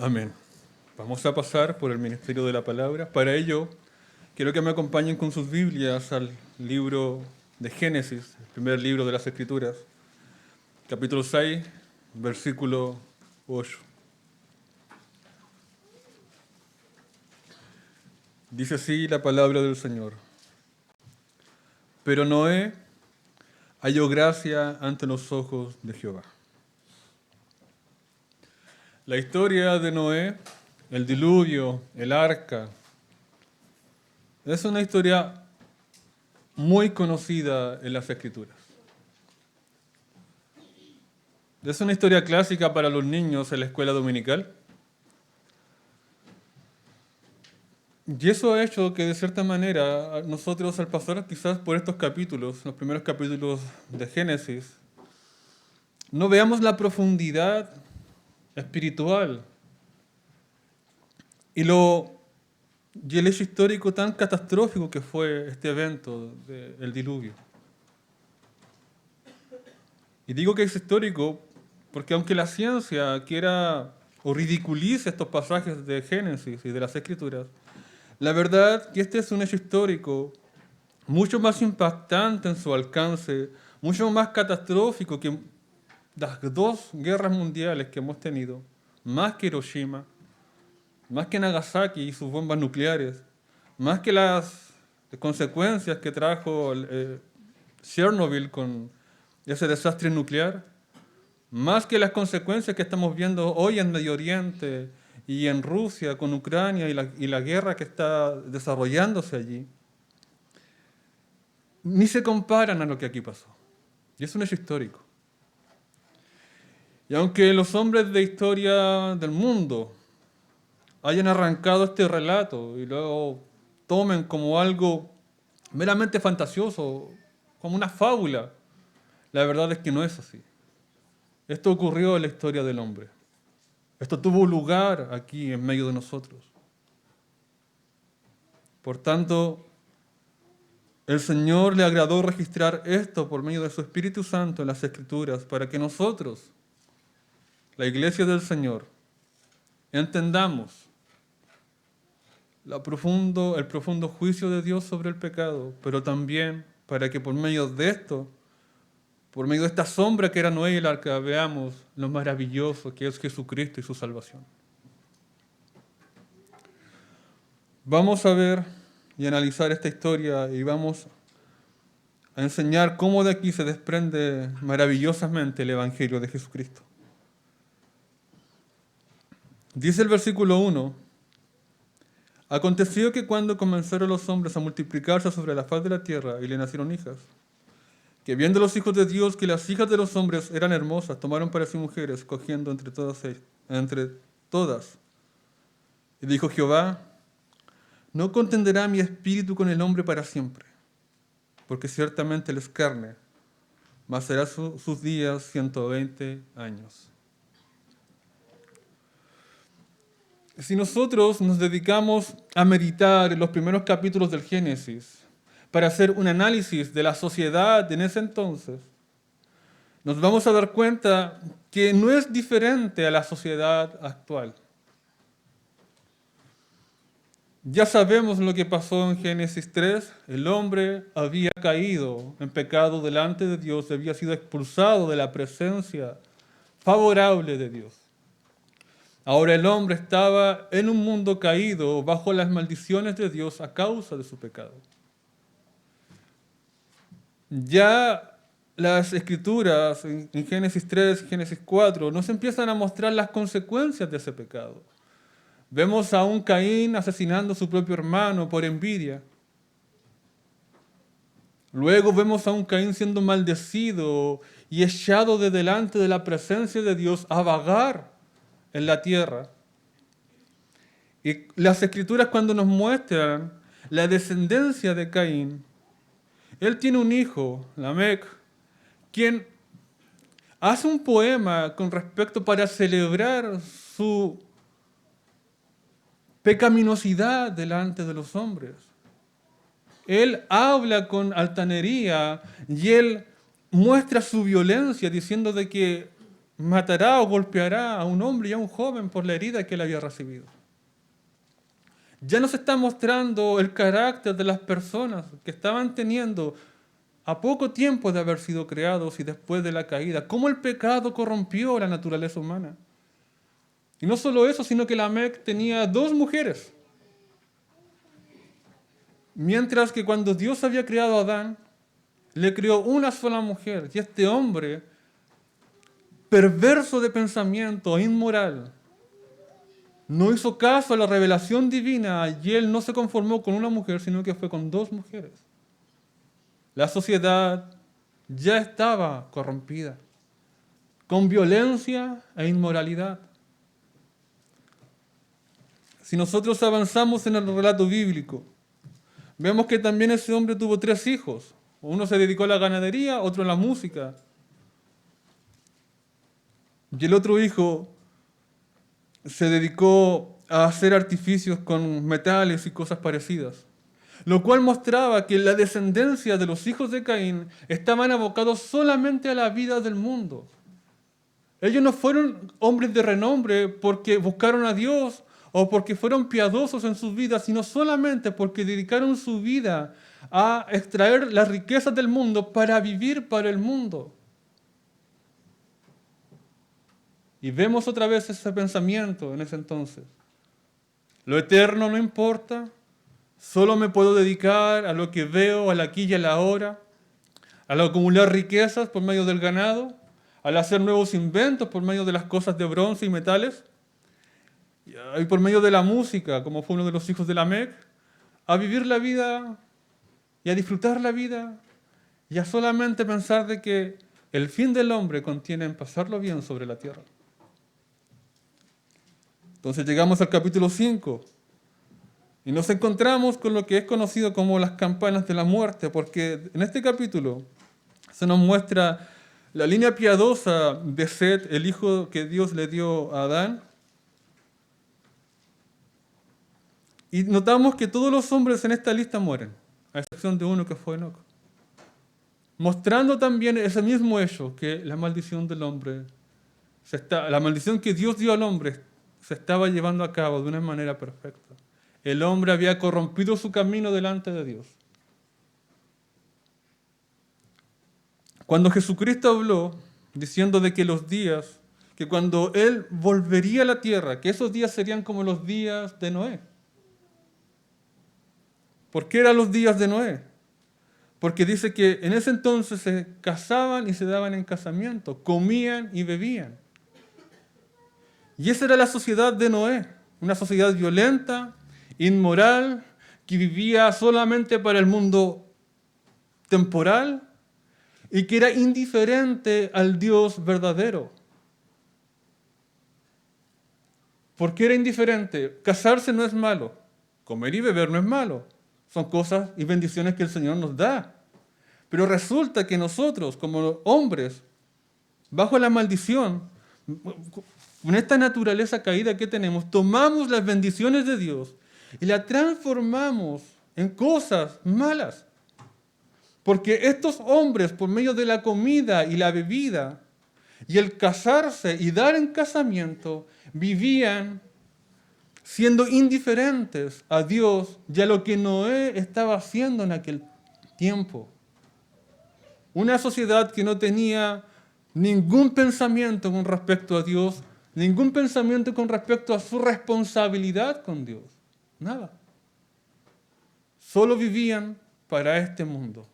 Amén. Vamos a pasar por el ministerio de la palabra. Para ello, quiero que me acompañen con sus Biblias al libro de Génesis, el primer libro de las Escrituras, capítulo 6, versículo 8. Dice así la palabra del Señor. Pero Noé halló gracia ante los ojos de Jehová. La historia de Noé, el diluvio, el arca, es una historia muy conocida en las Escrituras. Es una historia clásica para los niños en la escuela dominical. Y eso ha hecho que de cierta manera nosotros al pasar quizás por estos capítulos, los primeros capítulos de Génesis, no veamos la profundidad espiritual y el hecho histórico tan catastrófico que fue este evento del diluvio. Y digo que es histórico porque aunque la ciencia quiera o ridiculice estos pasajes de Génesis y de las Escrituras, la verdad que este es un hecho histórico mucho más impactante en su alcance, mucho más catastrófico que las dos guerras mundiales que hemos tenido, más que Hiroshima, más que Nagasaki y sus bombas nucleares, más que las consecuencias que trajo Chernobyl con ese desastre nuclear, más que las consecuencias que estamos viendo hoy en Medio Oriente y en Rusia con Ucrania y la guerra que está desarrollándose allí, ni se comparan a lo que aquí pasó. Y es un hecho histórico. Y aunque los hombres de historia del mundo hayan arrancado este relato y luego tomen como algo meramente fantasioso, como una fábula, la verdad es que no es así. Esto ocurrió en la historia del hombre. Esto tuvo lugar aquí en medio de nosotros. Por tanto, el Señor le agradó registrar esto por medio de su Espíritu Santo en las Escrituras para que nosotros, la iglesia del Señor, entendamos el profundo juicio de Dios sobre el pecado, pero también para que por medio de esto, por medio de esta sombra que era Noé y el arca, veamos lo maravilloso que es Jesucristo y su salvación. Vamos a ver y analizar esta historia y vamos a enseñar cómo de aquí se desprende maravillosamente el Evangelio de Jesucristo. Dice el versículo 1, aconteció que cuando comenzaron los hombres a multiplicarse sobre la faz de la tierra y le nacieron hijas, que viendo los hijos de Dios que las hijas de los hombres eran hermosas, tomaron para sí mujeres, escogiendo entre todas. Y dijo Jehová, no contenderá mi espíritu con el hombre para siempre, porque ciertamente él es carne, mas será sus días 120 años. Si nosotros nos dedicamos a meditar en los primeros capítulos del Génesis para hacer un análisis de la sociedad en ese entonces, nos vamos a dar cuenta que no es diferente a la sociedad actual. Ya sabemos lo que pasó en Génesis 3. El hombre había caído en pecado delante de Dios, había sido expulsado de la presencia favorable de Dios. Ahora el hombre estaba en un mundo caído bajo las maldiciones de Dios a causa de su pecado. Ya las escrituras en Génesis 3, Génesis 4 nos empiezan a mostrar las consecuencias de ese pecado. Vemos a un Caín asesinando a su propio hermano por envidia. Luego vemos a un Caín siendo maldecido y echado de delante de la presencia de Dios a vagar en la tierra. Y las escrituras cuando nos muestran la descendencia de Caín, él tiene un hijo, Lamec, quien hace un poema con respecto para celebrar su pecaminosidad delante de los hombres. Él habla con altanería y él muestra su violencia diciendo de que matará o golpeará a un hombre y a un joven por la herida que él había recibido. Ya nos está mostrando el carácter de las personas que estaban teniendo a poco tiempo de haber sido creados y después de la caída, cómo el pecado corrompió la naturaleza humana. Y no solo eso, sino que Lamec tenía 2 mujeres. Mientras que cuando Dios había creado a Adán, le creó una sola mujer. Y este hombre, perverso de pensamiento, inmoral, no hizo caso a la revelación divina y él no se conformó con una mujer, sino que fue con 2 mujeres. La sociedad ya estaba corrompida, con violencia e inmoralidad. Si nosotros avanzamos en el relato bíblico, vemos que también ese hombre tuvo 3 hijos. Uno se dedicó a la ganadería, otro a la música. Y el otro hijo se dedicó a hacer artificios con metales y cosas parecidas. Lo cual mostraba que la descendencia de los hijos de Caín estaban abocados solamente a la vida del mundo. Ellos no fueron hombres de renombre porque buscaron a Dios o porque fueron piadosos en sus vidas, sino solamente porque dedicaron su vida a extraer las riquezas del mundo para vivir para el mundo. Y vemos otra vez ese pensamiento en ese entonces. Lo eterno no importa, solo me puedo dedicar a lo que veo, al aquí y a la ahora, al acumular riquezas por medio del ganado, al hacer nuevos inventos por medio de las cosas de bronce y metales, y por medio de la música, como fue uno de los hijos de Lamec, a vivir la vida y a disfrutar la vida y a solamente pensar de que el fin del hombre contiene en pasarlo bien sobre la tierra. Entonces llegamos al capítulo 5 y nos encontramos con lo que es conocido como las campanas de la muerte, porque en este capítulo se nos muestra la línea piadosa de Set, el hijo que Dios le dio a Adán. Y notamos que todos los hombres en esta lista mueren, a excepción de uno que fue Enoc. Mostrando también ese mismo hecho, que la maldición del hombre, la maldición que Dios dio al hombre, se estaba llevando a cabo de una manera perfecta. El hombre había corrompido su camino delante de Dios. Cuando Jesucristo habló, diciendo de que los días, que cuando Él volvería a la tierra, que esos días serían como los días de Noé. ¿Por qué eran los días de Noé? Porque dice que en ese entonces se casaban y se daban en casamiento, comían y bebían. Y esa era la sociedad de Noé, una sociedad violenta, inmoral, que vivía solamente para el mundo temporal y que era indiferente al Dios verdadero. ¿Por qué era indiferente? Casarse no es malo, comer y beber no es malo. Son cosas y bendiciones que el Señor nos da. Pero resulta que nosotros, como hombres, bajo la maldición, con esta naturaleza caída que tenemos, tomamos las bendiciones de Dios y las transformamos en cosas malas. Porque estos hombres, por medio de la comida y la bebida, y el casarse y dar en casamiento, vivían siendo indiferentes a Dios y a lo que Noé estaba haciendo en aquel tiempo. Una sociedad que no tenía ningún pensamiento con respecto a Dios, ningún pensamiento con respecto a su responsabilidad con Dios. Nada. Solo vivían para este mundo,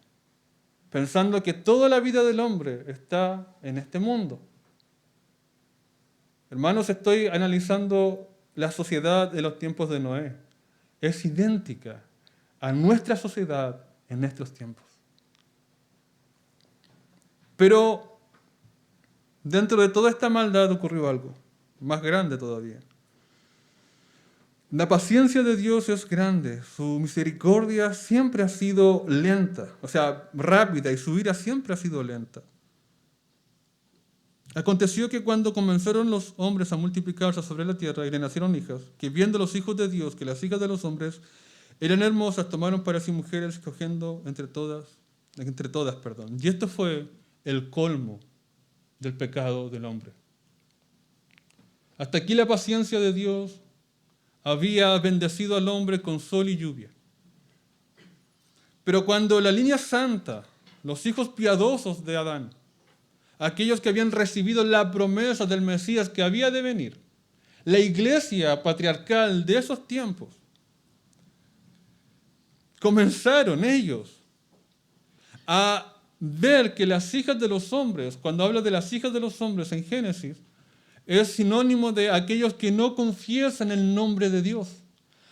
pensando que toda la vida del hombre está en este mundo. Hermanos, estoy analizando la sociedad de los tiempos de Noé. Es idéntica a nuestra sociedad en nuestros tiempos. Pero dentro de toda esta maldad ocurrió algo más grande todavía. La paciencia de Dios es grande, su misericordia siempre ha sido lenta, o sea, rápida, y su ira siempre ha sido lenta. Aconteció que cuando comenzaron los hombres a multiplicarse sobre la tierra y le nacieron hijas, que viendo los hijos de Dios que las hijas de los hombres eran hermosas, tomaron para sí mujeres, escogiendo entre todas. Y esto fue el colmo del pecado del hombre. Hasta aquí la paciencia de Dios había bendecido al hombre con sol y lluvia. Pero cuando la línea santa, los hijos piadosos de Adán, aquellos que habían recibido la promesa del Mesías que había de venir, la iglesia patriarcal de esos tiempos, comenzaron ellos a ver que las hijas de los hombres, cuando habla de las hijas de los hombres en Génesis, es sinónimo de aquellos que no confiesan el nombre de Dios,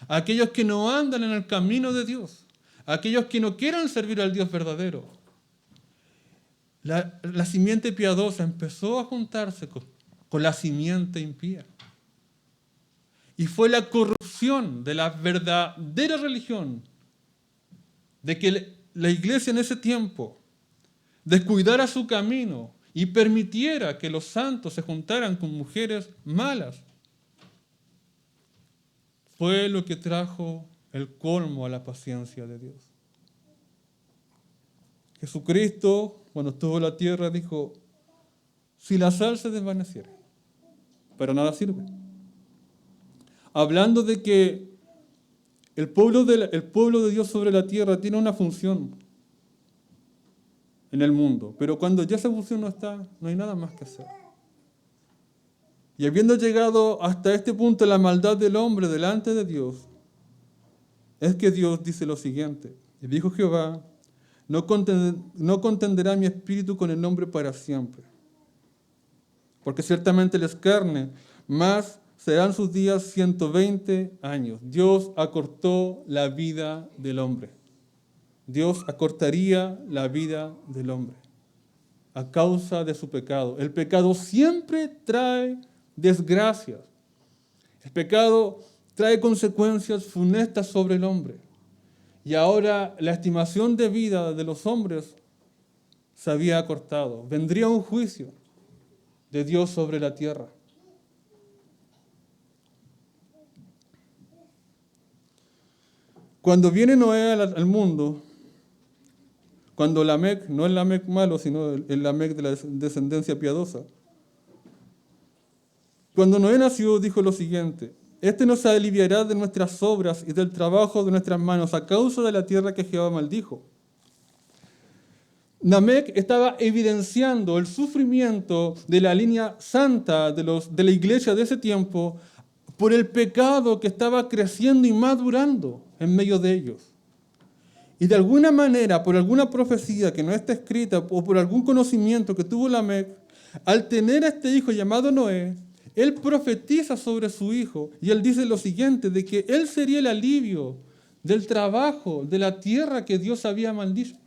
aquellos que no andan en el camino de Dios, aquellos que no quieren servir al Dios verdadero. La simiente piadosa empezó a juntarse con la simiente impía. Y fue la corrupción de la verdadera religión, de que la iglesia en ese tiempo descuidara su camino y permitiera que los santos se juntaran con mujeres malas. Fue lo que trajo el colmo a la paciencia de Dios. Jesucristo, cuando estuvo en la tierra, dijo, si la sal se desvaneciera, para nada sirve. Hablando de que el pueblo de Dios sobre la tierra tiene una función en el mundo, pero cuando ya esa función no está, no hay nada más que hacer. Y habiendo llegado hasta este punto la maldad del hombre delante de Dios, es que Dios dice lo siguiente, y dijo Jehová, no contenderá mi espíritu con el hombre para siempre, porque ciertamente él es carne, mas serán sus días 120 años. Dios acortó la vida del hombre. Dios acortaría la vida del hombre a causa de su pecado. El pecado siempre trae desgracias. El pecado trae consecuencias funestas sobre el hombre. Y ahora la estimación de vida de los hombres se había acortado. Vendría un juicio de Dios sobre la tierra. Cuando viene Noé al mundo, cuando Lamec, no el Lamec malo, sino el Lamec de la descendencia piadosa, cuando Noé nació, dijo lo siguiente, este nos aliviará de nuestras obras y del trabajo de nuestras manos a causa de la tierra que Jehová maldijo. Lamec estaba evidenciando el sufrimiento de la línea santa de la iglesia de ese tiempo por el pecado que estaba creciendo y madurando en medio de ellos. Y de alguna manera, por alguna profecía que no está escrita o por algún conocimiento que tuvo Lamec, al tener a este hijo llamado Noé, él profetiza sobre su hijo y él dice lo siguiente, de que él sería el alivio del trabajo de la tierra que Dios había maldecido.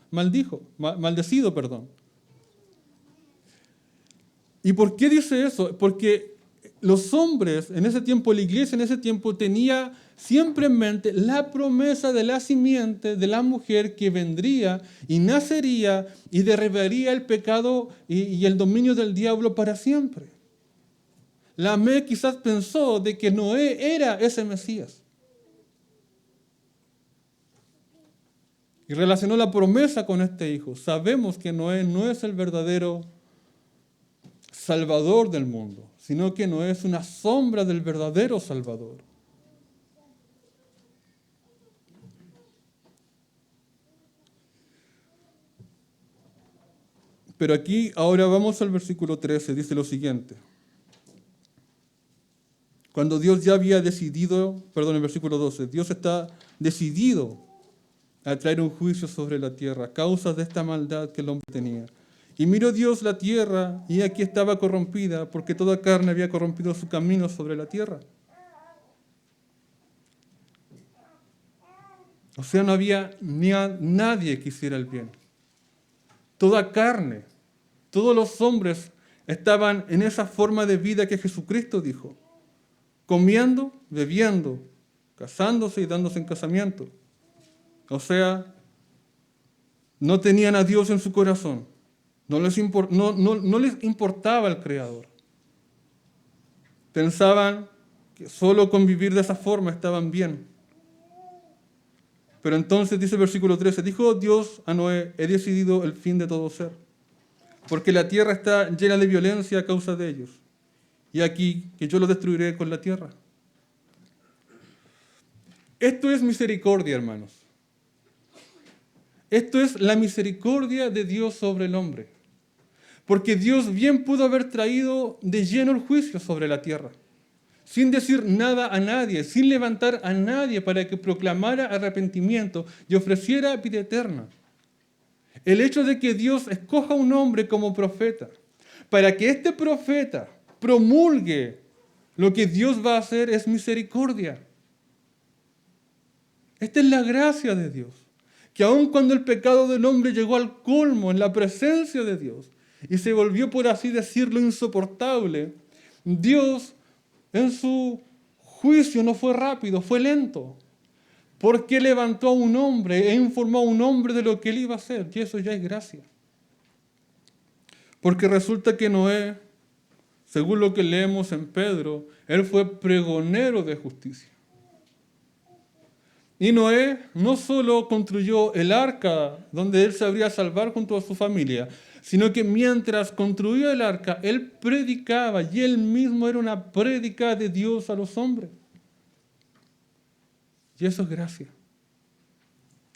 ¿Y por qué dice eso? Porque los hombres en ese tiempo, la iglesia en ese tiempo tenía siempre en mente la promesa de la simiente de la mujer que vendría y nacería y derribaría el pecado y el dominio del diablo para siempre. Lamec quizás pensó de que Noé era ese Mesías. Y relacionó la promesa con este hijo. Sabemos que Noé no es el verdadero Salvador del mundo, sino que Noé es una sombra del verdadero Salvador. Pero aquí, ahora vamos al versículo 13, dice lo siguiente. Cuando Dios ya había decidido, el versículo 12, Dios está decidido a traer un juicio sobre la tierra a causa de esta maldad que el hombre tenía. Y miró Dios la tierra, y aquí estaba corrompida, porque toda carne había corrompido su camino sobre la tierra. O sea, no había nadie que hiciera el bien. Toda carne, todos los hombres estaban en esa forma de vida que Jesucristo dijo. Comiendo, bebiendo, casándose y dándose en casamiento. O sea, no tenían a Dios en su corazón. No les importaba el Creador. Pensaban que solo con vivir de esa forma estaban bien. Pero entonces dice el versículo 13, dijo Dios a Noé, he decidido el fin de todo ser, porque la tierra está llena de violencia a causa de ellos. y aquí que yo lo destruiré con la tierra. Esto es misericordia, hermanos. Esto es la misericordia de Dios sobre el hombre. Porque Dios bien pudo haber traído de lleno el juicio sobre la tierra, sin decir nada a nadie, sin levantar a nadie para que proclamara arrepentimiento y ofreciera vida eterna. El hecho de que Dios escoja a un hombre como profeta, para que este profeta promulgue lo que Dios va a hacer, es misericordia. Esta es la gracia de Dios, que aun cuando el pecado del hombre llegó al colmo en la presencia de Dios y se volvió, por así decirlo, insoportable, Dios en su juicio no fue rápido, fue lento, porque levantó a un hombre e informó a un hombre de lo que él iba a hacer, y eso ya es gracia. Porque resulta que Noé, según lo que leemos en Pedro, él fue pregonero de justicia. Y Noé no solo construyó el arca donde él se habría salvar junto a su familia, sino que mientras construía el arca, él predicaba y él mismo era una prédica de Dios a los hombres. Y eso es gracia.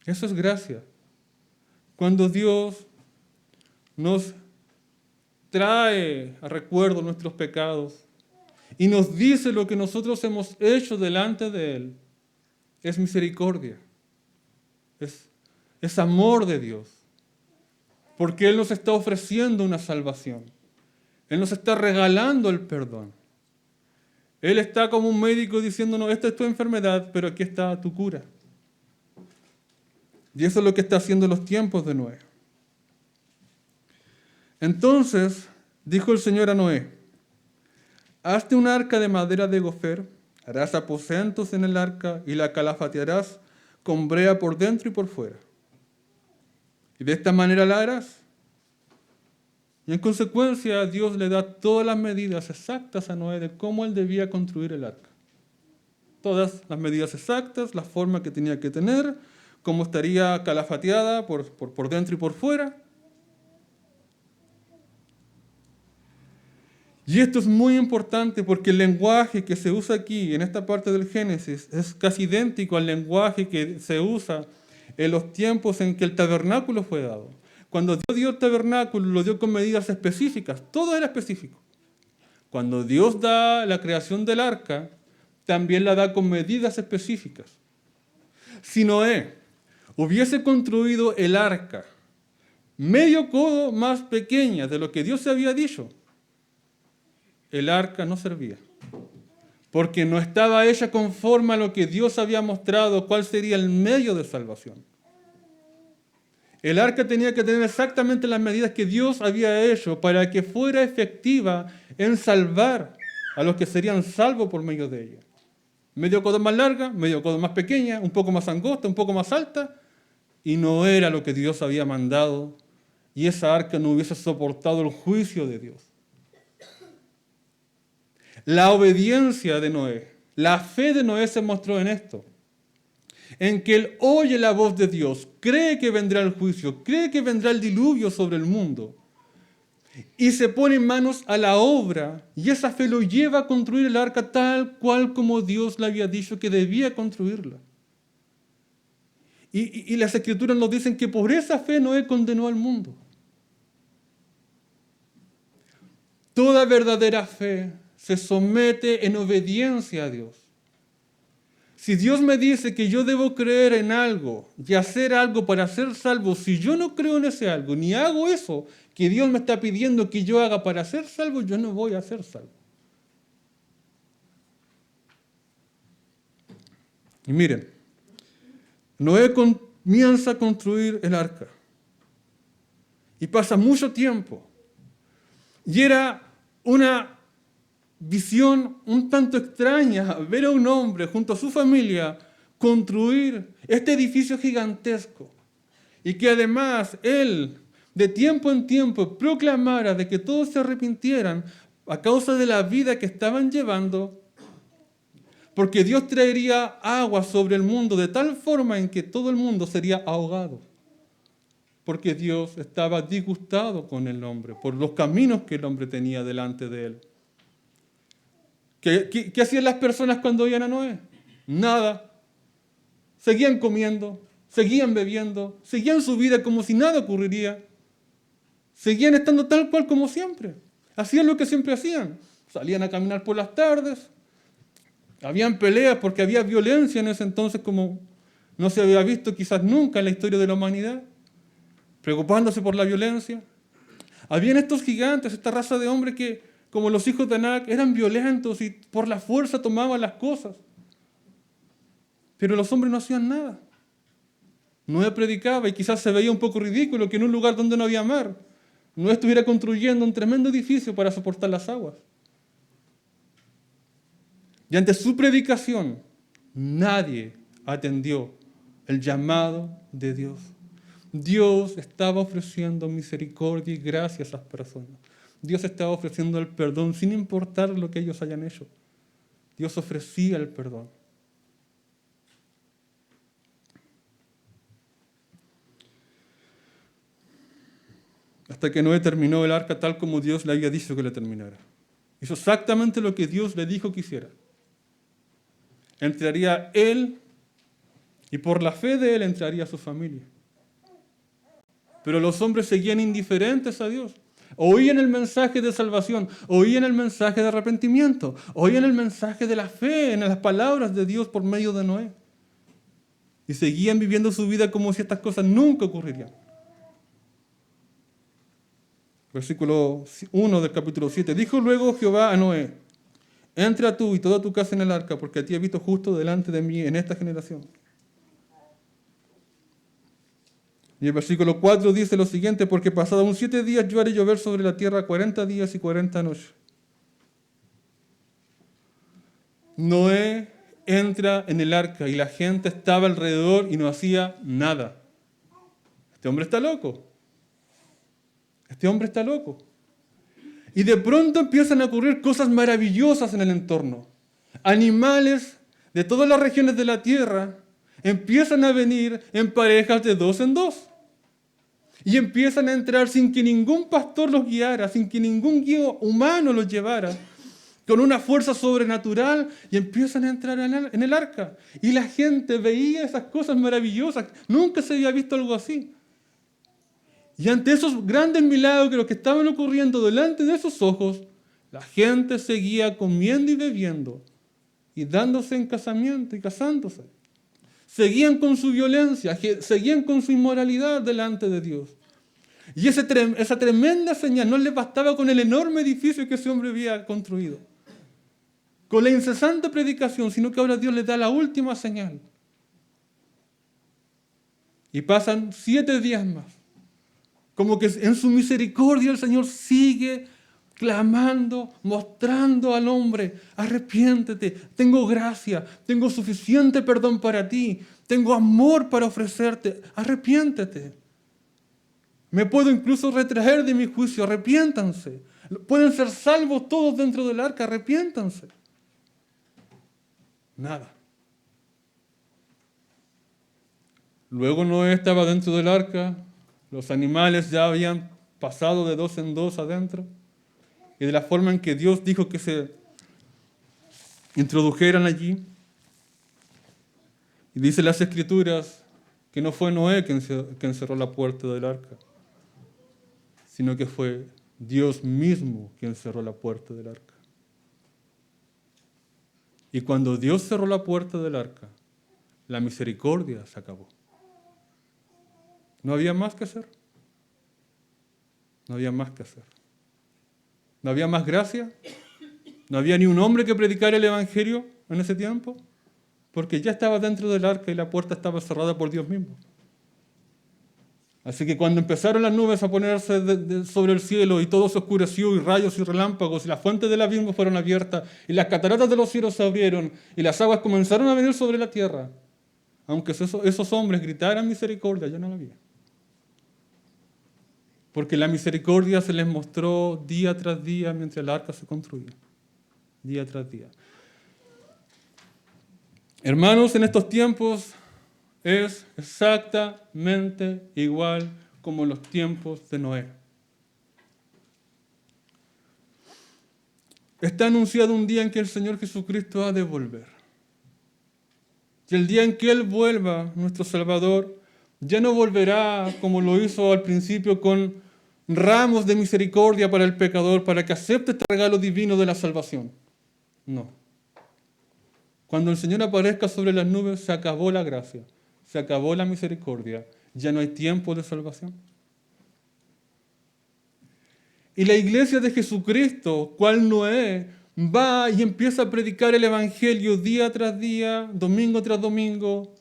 Eso es gracia. Cuando Dios nos trae a recuerdo nuestros pecados y nos dice lo que nosotros hemos hecho delante de Él, es misericordia, es amor de Dios, porque Él nos está ofreciendo una salvación, Él nos está regalando el perdón. Él está como un médico diciéndonos, esta es tu enfermedad, pero aquí está tu cura. Y eso es lo que está haciendo en los tiempos de Noé. Entonces dijo el Señor a Noé, hazte un arca de madera de gofer, harás aposentos en el arca y la calafatearás con brea por dentro y por fuera. Y de esta manera la harás. Y en consecuencia Dios le da todas las medidas exactas a Noé de cómo él debía construir el arca. Todas las medidas exactas, la forma que tenía que tener, cómo estaría calafateada por dentro y por fuera. Y esto es muy importante porque el lenguaje que se usa aquí, en esta parte del Génesis, es casi idéntico al lenguaje que se usa en los tiempos en que el tabernáculo fue dado. Cuando Dios dio el tabernáculo, lo dio con medidas específicas, todo era específico. Cuando Dios da la creación del arca, también la da con medidas específicas. Si Noé hubiese construido el arca medio codo más pequeña de lo que Dios se había dicho, el arca no servía, porque no estaba hecha conforme a lo que Dios había mostrado cuál sería el medio de salvación. El arca tenía que tener exactamente las medidas que Dios había hecho para que fuera efectiva en salvar a los que serían salvos por medio de ella. Medio codo más larga, medio codo más pequeña, un poco más angosta, un poco más alta, y no era lo que Dios había mandado, y esa arca no hubiese soportado el juicio de Dios. La obediencia de Noé, la fe de Noé se mostró en esto, en que él oye la voz de Dios, cree que vendrá el juicio, cree que vendrá el diluvio sobre el mundo, y se pone manos a la obra, y esa fe lo lleva a construir el arca tal cual como Dios le había dicho que debía construirla. Y las Escrituras nos dicen que por esa fe Noé condenó al mundo. Toda verdadera fe se somete en obediencia a Dios. Si Dios me dice que yo debo creer en algo y hacer algo para ser salvo, si yo no creo en ese algo, ni hago eso que Dios me está pidiendo que yo haga para ser salvo, yo no voy a ser salvo. Y miren, Noé comienza a construir el arca y pasa mucho tiempo. Y era una visión un tanto extraña ver a un hombre junto a su familia construir este edificio gigantesco y que además él de tiempo en tiempo proclamara de que todos se arrepintieran a causa de la vida que estaban llevando, porque Dios traería agua sobre el mundo de tal forma en que todo el mundo sería ahogado, porque Dios estaba disgustado con el hombre por los caminos que el hombre tenía delante de él. ¿Qué hacían las personas cuando oían a Noé? Nada. Seguían comiendo, seguían bebiendo, seguían su vida como si nada ocurriría. Seguían estando tal cual como siempre. Hacían lo que siempre hacían. Salían a caminar por las tardes. Habían peleas porque había violencia en ese entonces como no se había visto quizás nunca en la historia de la humanidad. Preocupándose por la violencia. Habían estos gigantes, esta raza de hombres que, como los hijos de Anak, eran violentos y por la fuerza tomaban las cosas. Pero los hombres no hacían nada. Noé predicaba y quizás se veía un poco ridículo que en un lugar donde no había mar, Noé estuviera construyendo un tremendo edificio para soportar las aguas. Y ante su predicación, nadie atendió el llamado de Dios. Dios estaba ofreciendo misericordia y gracia a esas personas. Dios estaba ofreciendo el perdón sin importar lo que ellos hayan hecho. Dios ofrecía el perdón. Hasta que Noé terminó el arca tal como Dios le había dicho que le terminara. Hizo exactamente lo que Dios le dijo que hiciera. Entraría él y por la fe de él entraría su familia. Pero los hombres seguían indiferentes a Dios. Oían el mensaje de salvación, oían el mensaje de arrepentimiento, oían el mensaje de la fe en las palabras de Dios por medio de Noé. Y seguían viviendo su vida como si estas cosas nunca ocurrirían. Versículo 1 del capítulo 7. Dijo luego Jehová a Noé: entra tú y toda tu casa en el arca, porque a ti he visto justo delante de mí en esta generación. Y el versículo 4 dice lo siguiente: porque pasado aún 7 días yo haré llover sobre la tierra 40 días y 40 noches. Noé entra en el arca y la gente estaba alrededor y no hacía nada. Este hombre está loco. Este hombre está loco. Y de pronto empiezan a ocurrir cosas maravillosas en el entorno. Animales de todas las regiones de la tierra empiezan a venir en parejas de 2 en 2. Y empiezan a entrar sin que ningún pastor los guiara, sin que ningún guía humano los llevara, con una fuerza sobrenatural, y empiezan a entrar en el arca. Y la gente veía esas cosas maravillosas. Nunca se había visto algo así. Y ante esos grandes milagros que estaban ocurriendo delante de sus ojos, la gente seguía comiendo y bebiendo, y dándose en casamiento y casándose. Seguían con su violencia, seguían con su inmoralidad delante de Dios. Y esa tremenda señal no les bastaba con el enorme edificio que ese hombre había construido, con la incesante predicación, sino que ahora Dios les da la última señal. Y pasan 7 días más. Como que en su misericordia el Señor sigue clamando, mostrando al hombre: arrepiéntete, tengo gracia, tengo suficiente perdón para ti, tengo amor para ofrecerte, arrepiéntete. Me puedo incluso retraer de mi juicio, arrepiéntanse. Pueden ser salvos todos dentro del arca, arrepiéntanse. Nada. Luego Noé estaba dentro del arca, los animales ya habían pasado de 2 en 2 adentro, y de la forma en que Dios dijo que se introdujeran allí. Y dice las Escrituras que no fue Noé quien cerró la puerta del arca, sino que fue Dios mismo quien cerró la puerta del arca. Y cuando Dios cerró la puerta del arca, la misericordia se acabó. No había más que hacer. No había más que hacer. No había más gracia. No había ni un hombre que predicara el Evangelio en ese tiempo, porque ya estaba dentro del arca y la puerta estaba cerrada por Dios mismo. Así que cuando empezaron las nubes a ponerse sobre el cielo y todo se oscureció y rayos y relámpagos y las fuentes del abismo fueron abiertas y las cataratas de los cielos se abrieron y las aguas comenzaron a venir sobre la tierra, aunque esos hombres gritaran misericordia, ya no la había. Porque la misericordia se les mostró día tras día mientras el arca se construía. Día tras día. Hermanos, en estos tiempos es exactamente igual como en los tiempos de Noé. está anunciado un día en que el Señor Jesucristo ha de volver. Y el día en que Él vuelva, nuestro Salvador, ya no volverá como lo hizo al principio con ramos de misericordia para el pecador, para que acepte este regalo divino de la salvación. No. Cuando el Señor aparezca sobre las nubes, se acabó la gracia, se acabó la misericordia, ya no hay tiempo de salvación. Y la iglesia de Jesucristo, cual Noé, va y empieza a predicar el Evangelio día tras día, domingo tras domingo,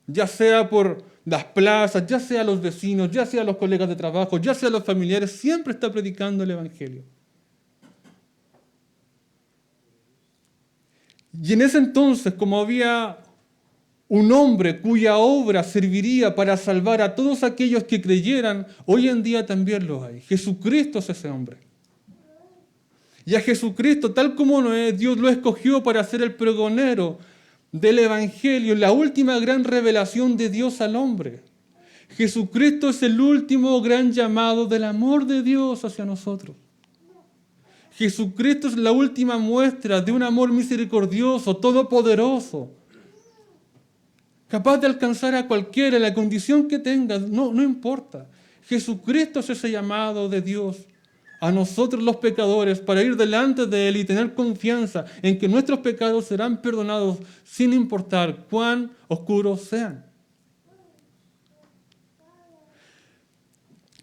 ya sea por las plazas, ya sea a los vecinos, ya sea a los colegas de trabajo, ya sea a los familiares, siempre está predicando el Evangelio. Y en ese entonces, como había un hombre cuya obra serviría para salvar a todos aquellos que creyeran, hoy en día también lo hay. Jesucristo es ese hombre. Y a Jesucristo, tal como Noé, Dios lo escogió para ser el pregonero del Evangelio, la última gran revelación de Dios al hombre. Jesucristo es el último gran llamado del amor de Dios hacia nosotros. Jesucristo es la última muestra de un amor misericordioso, todopoderoso, capaz de alcanzar a cualquiera, en la condición que tenga, no importa. Jesucristo es ese llamado de Dios a nosotros los pecadores para ir delante de Él y tener confianza en que nuestros pecados serán perdonados sin importar cuán oscuros sean.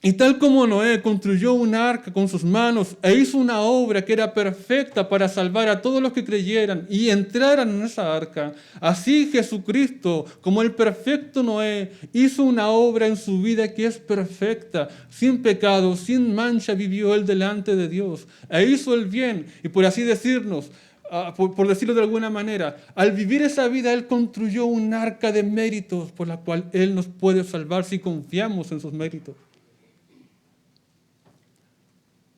Y tal como Noé construyó un arca con sus manos e hizo una obra que era perfecta para salvar a todos los que creyeran y entraran en esa arca, así Jesucristo, como el perfecto Noé, hizo una obra en su vida que es perfecta, sin pecado, sin mancha, vivió Él delante de Dios e hizo el bien. Y por así decirnos, por decirlo de alguna manera, al vivir esa vida Él construyó un arca de méritos por la cual Él nos puede salvar si confiamos en sus méritos.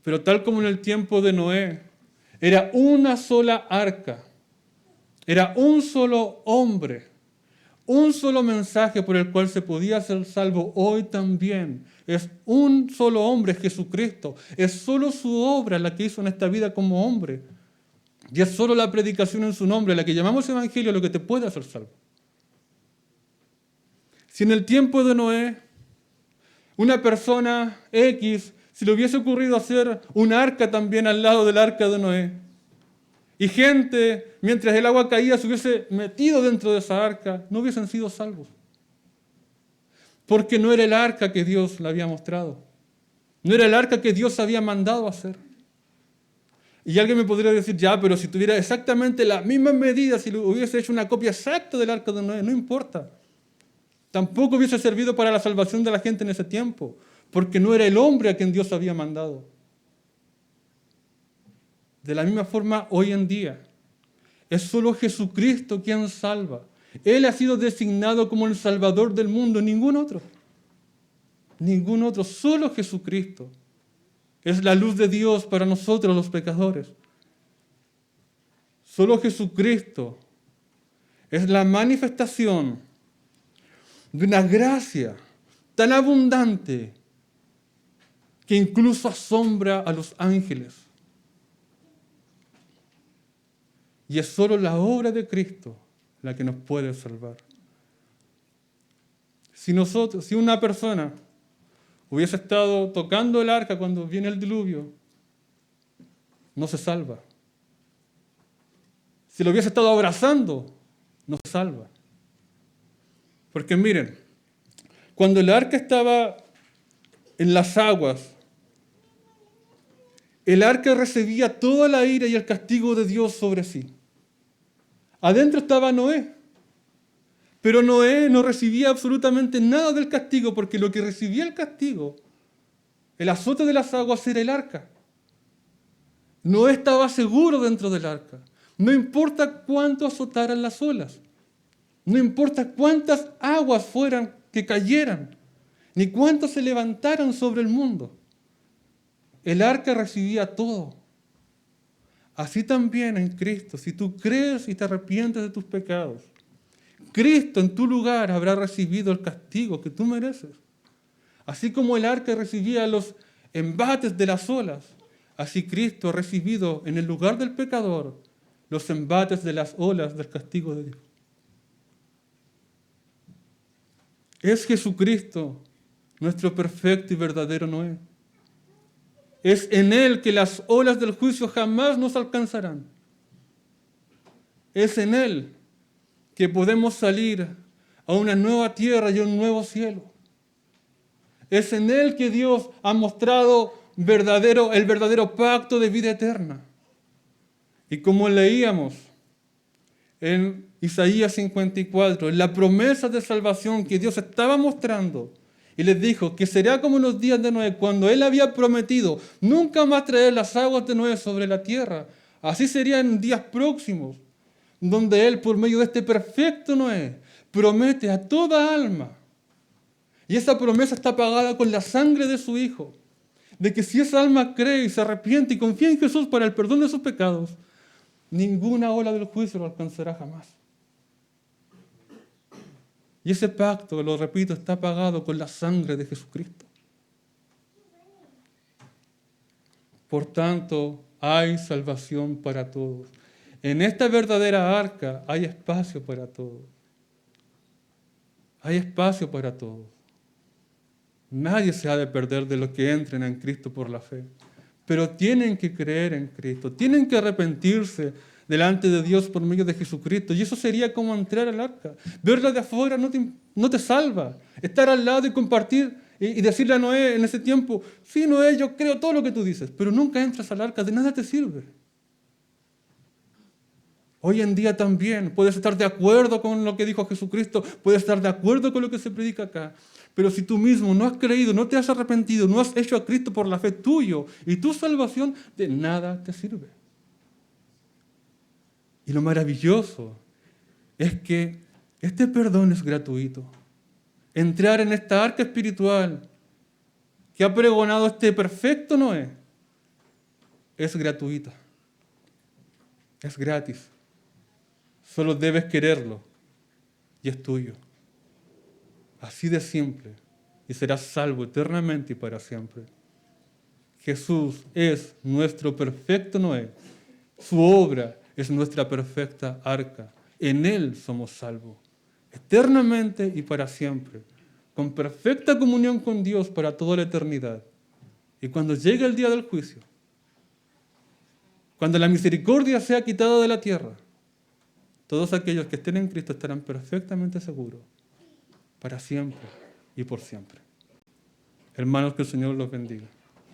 Pero tal como en el tiempo de Noé, era una sola arca, era un solo hombre, un solo mensaje por el cual se podía ser salvo. Hoy también es un solo hombre, Jesucristo. Es solo su obra la que hizo en esta vida como hombre. Y es solo la predicación en su nombre, la que llamamos evangelio, lo que te puede hacer salvo. Si en el tiempo de Noé, una persona X, si le hubiese ocurrido hacer un arca también al lado del arca de Noé, y gente, mientras el agua caía, se hubiese metido dentro de esa arca, no hubiesen sido salvos. Porque no era el arca que Dios le había mostrado. No era el arca que Dios había mandado hacer. Y alguien me podría decir, ya, pero si tuviera exactamente las mismas medidas, si hubiese hecho una copia exacta del arca de Noé, no importa. Tampoco hubiese servido para la salvación de la gente en ese tiempo, porque no era el hombre a quien Dios había mandado. De la misma forma, hoy en día, es solo Jesucristo quien salva. Él ha sido designado como el Salvador del mundo, ningún otro. Ningún otro, solo Jesucristo. Es la luz de Dios para nosotros los pecadores. Solo Jesucristo es la manifestación de una gracia tan abundante que incluso asombra a los ángeles. Y es solo la obra de Cristo la que nos puede salvar. Si una persona hubiese estado tocando el arca cuando viene el diluvio, no se salva. Si lo hubiese estado abrazando, no se salva. Porque miren, cuando el arca estaba en las aguas, el arca recibía toda la ira y el castigo de Dios sobre sí. Adentro estaba Noé, pero Noé no recibía absolutamente nada del castigo, porque lo que recibía el castigo, el azote de las aguas, era el arca. Noé estaba seguro dentro del arca. No importa cuánto azotaran las olas, no importa cuántas aguas fueran que cayeran, ni cuánto se levantaran sobre el mundo. El arca recibía todo. Así también en Cristo, si tú crees y te arrepientes de tus pecados, Cristo en tu lugar habrá recibido el castigo que tú mereces. Así como el arca recibía los embates de las olas, así Cristo ha recibido en el lugar del pecador los embates de las olas del castigo de Dios. Es Jesucristo, nuestro perfecto y verdadero Noé. Es en Él que las olas del juicio jamás nos alcanzarán. Es en Él que podemos salir a una nueva tierra y a un nuevo cielo. Es en Él que Dios ha mostrado el verdadero pacto de vida eterna. Y como leíamos en Isaías 54, la promesa de salvación que Dios estaba mostrando, y les dijo que será como en los días de Noé, cuando Él había prometido nunca más traer las aguas de Noé sobre la tierra. Así sería en días próximos, donde Él, por medio de este perfecto Noé, promete a toda alma. Y esa promesa está pagada con la sangre de su Hijo, de que si esa alma cree y se arrepiente y confía en Jesús para el perdón de sus pecados, ninguna ola del juicio lo alcanzará jamás. Y ese pacto, lo repito, está pagado con la sangre de Jesucristo. Por tanto, hay salvación para todos. En esta verdadera arca hay espacio para todos. Hay espacio para todos. Nadie se ha de perder de los que entren en Cristo por la fe. Pero tienen que creer en Cristo, tienen que arrepentirse delante de Dios por medio de Jesucristo. Y eso sería como entrar al arca. Verla de afuera no te salva. Estar al lado y compartir y decirle a Noé en ese tiempo, sí, Noé, yo creo todo lo que tú dices, pero nunca entras al arca, de nada te sirve. Hoy en día también puedes estar de acuerdo con lo que dijo Jesucristo, puedes estar de acuerdo con lo que se predica acá, pero si tú mismo no has creído, no te has arrepentido, no has hecho a Cristo por la fe tuyo y tu salvación, de nada te sirve. Y lo maravilloso es que este perdón es gratuito. Entrar en esta arca espiritual que ha pregonado este perfecto Noé es gratuita. Es gratis. Solo debes quererlo y es tuyo. Así de simple. Y serás salvo eternamente y para siempre. Jesús es nuestro perfecto Noé. Su obra es nuestra perfecta arca. En Él somos salvos. Eternamente y para siempre. Con perfecta comunión con Dios para toda la eternidad. Y cuando llegue el día del juicio, cuando la misericordia sea quitada de la tierra, todos aquellos que estén en Cristo estarán perfectamente seguros, para siempre y por siempre. Hermanos, que el Señor los bendiga.